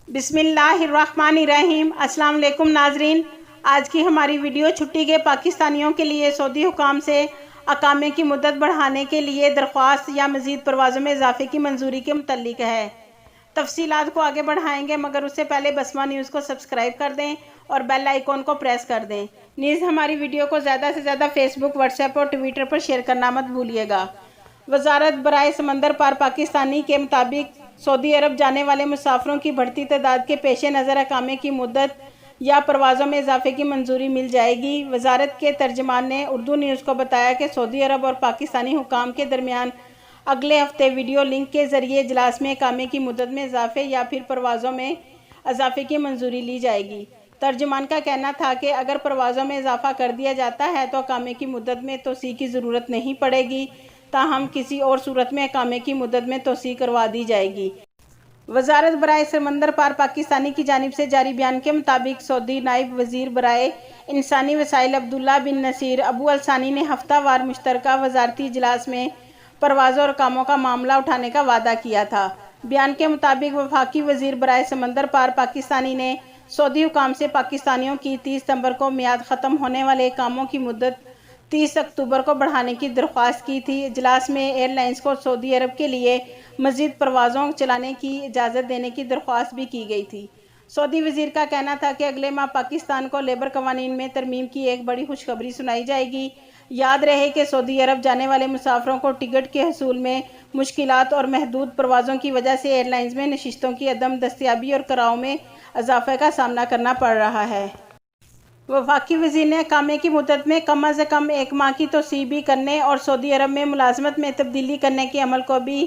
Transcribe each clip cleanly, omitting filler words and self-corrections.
بسم اللہ الرحمن الرحیم۔ السلام علیکم ناظرین، آج کی ہماری ویڈیو چھٹی گئے پاکستانیوں کے لیے سعودی حکام سے اقامے کی مدت بڑھانے کے لیے درخواست یا مزید پروازوں میں اضافے کی منظوری کے متعلق ہے۔ تفصیلات کو آگے بڑھائیں گے مگر اس سے پہلے بسمہ نیوز کو سبسکرائب کر دیں اور بیل آئیکن کو پریس کر دیں۔ نیز ہماری ویڈیو کو زیادہ سے زیادہ فیس بک، واٹس ایپ اور ٹویٹر پر شیئر کرنا مت بھولیے گا۔ وزارت برائے سمندر پار پاکستانی کے مطابق سعودی عرب جانے والے مسافروں کی بڑھتی تعداد کے پیش نظر اقامے کی مدت یا پروازوں میں اضافے کی منظوری مل جائے گی۔ وزارت کے ترجمان نے اردو نیوز کو بتایا کہ سعودی عرب اور پاکستانی حکام کے درمیان اگلے ہفتے ویڈیو لنک کے ذریعے اجلاس میں اقامے کی مدت میں اضافے یا پھر پروازوں میں اضافے کی منظوری لی جائے گی۔ ترجمان کا کہنا تھا کہ اگر پروازوں میں اضافہ کر دیا جاتا ہے تو اقامے کی مدت میں توسیع کی ضرورت نہیں پڑے گی، تاہم کسی اور صورت میں اقامے کی مدت میں توسیع کروا دی جائے گی۔ وزارت برائے سمندر پار پاکستانی کی جانب سے جاری بیان کے مطابق سعودی نائب وزیر برائے انسانی وسائل عبداللہ بن نصیر ابو الثانی نے ہفتہ وار مشترکہ وزارتی اجلاس میں پروازوں اور کاموں کا معاملہ اٹھانے کا وعدہ کیا تھا۔ بیان کے مطابق وفاقی وزیر برائے سمندر پار پاکستانی نے سعودی حکام سے پاکستانیوں کی 30 ستمبر کو میعاد ختم ہونے والے کاموں کی مدت 30 اکتوبر کو بڑھانے کی درخواست کی تھی۔ اجلاس میں ایئر لائنز کو سعودی عرب کے لیے مزید پروازوں چلانے کی اجازت دینے کی درخواست بھی کی گئی تھی۔ سعودی وزیر کا کہنا تھا کہ اگلے ماہ پاکستان کو لیبر قوانین میں ترمیم کی ایک بڑی خوشخبری سنائی جائے گی۔ یاد رہے کہ سعودی عرب جانے والے مسافروں کو ٹکٹ کے حصول میں مشکلات اور محدود پروازوں کی وجہ سے ایئر لائنز میں نشستوں کی عدم دستیابی اور کرایوں میں اضافے کا سامنا کرنا پڑ رہا ہے۔ وفاقی وزیر نے اقامے کی مدت میں کم از کم ایک ماہ کی توسیع بھی کرنے اور سعودی عرب میں ملازمت میں تبدیلی کرنے کے عمل کو بھی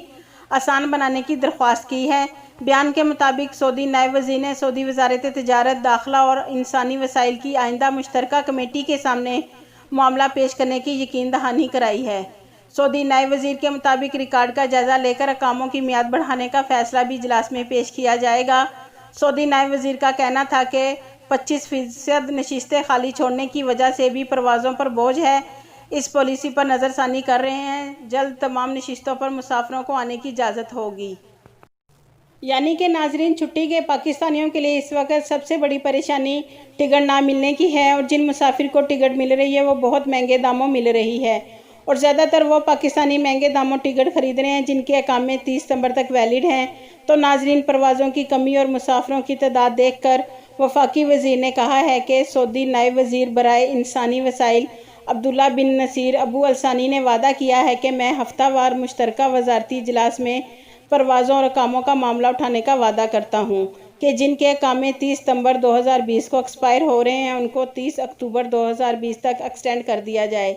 آسان بنانے کی درخواست کی ہے۔ بیان کے مطابق سعودی نائب وزیر نے سعودی وزارت تجارت، داخلہ اور انسانی وسائل کی آئندہ مشترکہ کمیٹی کے سامنے معاملہ پیش کرنے کی یقین دہانی کرائی ہے۔ سعودی نائب وزیر کے مطابق ریکارڈ کا جائزہ لے کر اقاموں کی میعاد بڑھانے کا فیصلہ بھی اجلاس میں پیش کیا جائے گا۔ سعودی نائب وزیر کا کہنا تھا کہ 25% نشستیں خالی چھوڑنے کی وجہ سے بھی پروازوں پر بوجھ ہے۔ اس پالیسی پر نظر ثانی کر رہے ہیں، جلد تمام نشستوں پر مسافروں کو آنے کی اجازت ہوگی۔ یعنی کہ ناظرین، چھٹی کے پاکستانیوں کے لیے اس وقت سب سے بڑی پریشانی ٹکٹ نہ ملنے کی ہے، اور جن مسافر کو ٹکٹ مل رہی ہے وہ بہت مہنگے داموں مل رہی ہے، اور زیادہ تر وہ پاکستانی مہنگے داموں ٹکٹ خرید رہے ہیں جن کے اقامے 30 ستمبر تک ویلڈ ہیں۔ تو ناظرین، پروازوں کی کمی اور مسافروں کی تعداد دیکھ کر وفاقی وزیر نے کہا ہے کہ سعودی نائب وزیر برائے انسانی وسائل عبداللہ بن نصیر ابو الثانی نے وعدہ کیا ہے کہ میں ہفتہ وار مشترکہ وزارتی اجلاس میں پروازوں اور اقاموں کا معاملہ اٹھانے کا وعدہ کرتا ہوں کہ جن کے اقامے 30 ستمبر 2020 کو ایکسپائر ہو رہے ہیں ان کو 30 اکتوبر 2020 تک ایکسٹینڈ کر دیا جائے،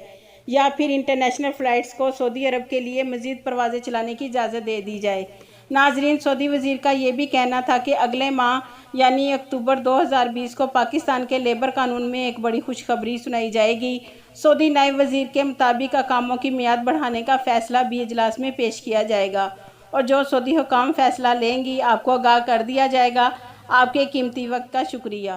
یا پھر انٹرنیشنل فلائٹس کو سعودی عرب کے لیے مزید پروازیں چلانے کی اجازت دے دی جائے۔ ناظرین، سعودی وزیر کا یہ بھی کہنا تھا کہ اگلے ماہ یعنی اکتوبر 2020 کو پاکستان کے لیبر قانون میں ایک بڑی خوشخبری سنائی جائے گی۔ سعودی نائب وزیر کے مطابق اقاموں کی میعاد بڑھانے کا فیصلہ بھی اجلاس میں پیش کیا جائے گا، اور جو سعودی حکام فیصلہ لیں گی آپ کو آگاہ کر دیا جائے گا۔ آپ کے قیمتی وقت کا شکریہ۔